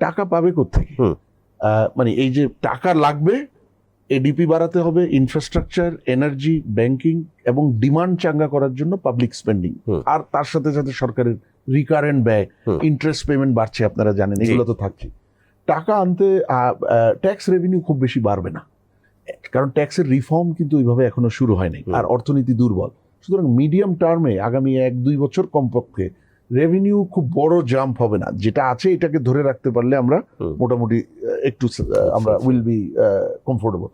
টাকা পাবে কোত্থেকে? মানে এই যে টাকা লাগবে, এডিপি বাড়াতে হবে, ইনফ্রাস্ট্রাকচার, এনার্জি, ব্যাংকিং এবং ডিমান্ড চাঙ্গা করার জন্য পাবলিক স্পেন্ডিং, আর তার সাথে সাথে সরকারের রিকারেন্ট ব্যয়, ইন্টারেস্ট পেমেন্ট বাড়ছে, আপনারা জানেন, এগুলো তো থাকছে। টাকা আনতে ট্যাক্স রেভিনিউ খুব বেশি বাড়বে না, কারণ ট্যাক্সের রিফর্ম কিন্তু ওইভাবে এখনো শুরু হয়নি, আর অর্থনীতি দুর্বল। সুতরাং মিডিয়াম টার্মে আগামী 1-2 বছর কমপক্ষে রেভিনিউ খুব বড় জাম্প হবে না। যেটা আছে এটাকে ধরে রাখতে পারলে আমরা মোটামুটি একটু আমরা উইল বি কমফোর্টেবল।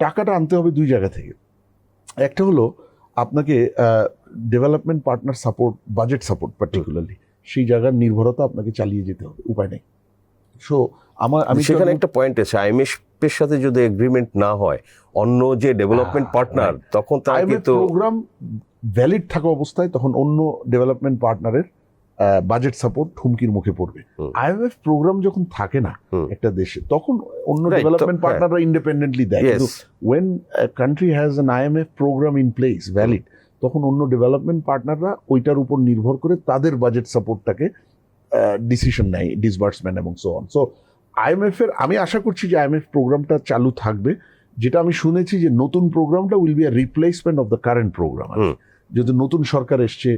টাকাটা আনতে হবে 2 জায়গা থেকে। একটা হলো আপনাকে development partner support, budget support particularly, সেই জায়গার নির্ভরতা আপনাকে চালিয়ে যেতে হবে, উপায় নেই। সো আমি সেখানে একটা পয়েন্ট আছে, আইএমএফ এর সাথে যদি এগ্রিমেন্ট না হয় অন্য যে ডেভেলপমেন্ট পার্টনার, তখন তারা কিন্তু প্রোগ্রাম ভ্যালিড থাকা অবস্থায় তখন অন্য ডেভেলপমেন্ট পার্টনারের বাজেট সাপোর্ট হুমকির মুখে পড়বে। আইএমএফ প্রোগ্রাম যখন থাকে না একটা দেশে, তখন অন্য ডেভেলপমেন্ট পার্টনাররা ইন্ডিপেন্ডেন্টলি দেয়। কিন্তু when country has an IMF program in place valid, তখন অন্য ডেভেলপমেন্ট পার্টনাররা ওইটার উপর নির্ভর করে তাদের বাজেট সাপোর্টটাকে ডিসিশন নেয়, ডিসবার্সমেন্ট এবং সো অন। সো আইএমএফ এর আমি আশা করছি যে আইএমএফ প্রোগ্রামটা চালু থাকবে। যেটা আমি শুনেছি যে নতুন প্রোগ্রামটা will be a replacement of the current program. যদি নতুন সরকার এসছে,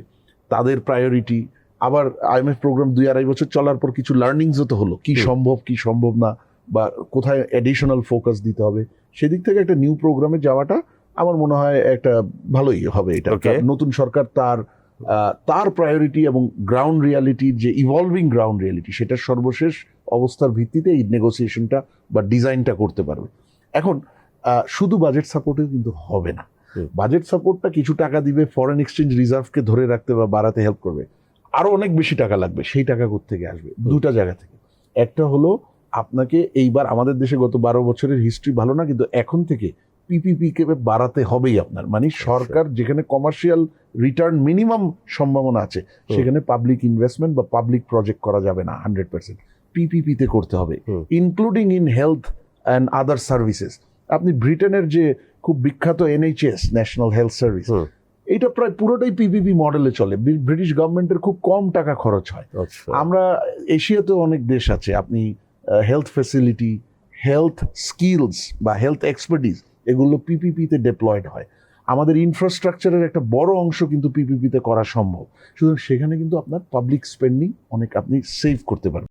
তাদের প্রায়োরিটি, আবার আইএমএফ প্রোগ্রাম 2-2.5 বছর চলার পর কিছু লার্নিংসও তো হলো, কি সম্ভব কি সম্ভব না, বা কোথায় অ্যাডিশনাল ফোকাস দিতে হবে, সেদিক থেকে একটা নিউ প্রোগ্রামে যাওয়াটা আমার মনে হয় একটা ভালোই হবে। এটা নতুন সরকার তার প্রায়োরিটি এবং গ্রাউন্ড রিয়ালিটির যে ইভলভিং গ্রাউন্ড রিয়ালিটি, সেটার সর্বশেষ অবস্থার ভিত্তিতে এই নেগোসিয়েশনটা বা ডিজাইনটা করতে পারবে। এখন শুধু বাজেট সাপোর্টে কিন্তু হবে না। বাজেট সাপোর্টটা কিছু টাকা দিবে, ফরেন এক্সচেঞ্জ রিজার্ভকে ধরে রাখতে বা বাড়াতে হেল্প করবে, আরো অনেক বেশি টাকা লাগবে। সেই টাকা কোত্থেকে আসবে? 2টা জায়গা থেকে। একটা হলো আপনাকে এইবার, আমাদের দেশে গত 12 বছরের হিস্ট্রি ভালো না, কিন্তু এখন থেকে পিপিপি কে বাড়াতে হবেই আপনার। মানে সরকার যেখানে কমার্শিয়াল রিটার্ন মিনিমাম সম্ভাবনা আছে, সেখানে পাবলিক ইনভেস্টমেন্ট বা পাবলিক প্রজেক্ট করা যাবে না 100%, পিপিপি তে করতে হবে, including in health and other services. আপনি ব্রিটেনের যে খুব বিখ্যাত এনএইচএস, ন্যাশনাল হেলথ সার্ভিস, এটা প্রায় পুরোটাই পিপিপি মডেলে চলে। ব্রিটিশ গভর্নমেন্টের খুব কম টাকা খরচ হয়। আমরা এশিয়াতেও অনেক দেশ আছে, আপনি হেলথ ফ্যাসিলিটি, হেলথ স্কিলস বা হেলথ এক্সপার্টিস, এগুলো পিপিপিতে ডেপ্লয়েড হয়। আমাদের ইনফ্রাস্ট্রাকচারের একটা বড় অংশ কিন্তু পিপিপিতে করা সম্ভব। সুতরাং সেখানে কিন্তু আপনার পাবলিক স্পেন্ডিং অনেক আপনি সেভ করতে পারবেন।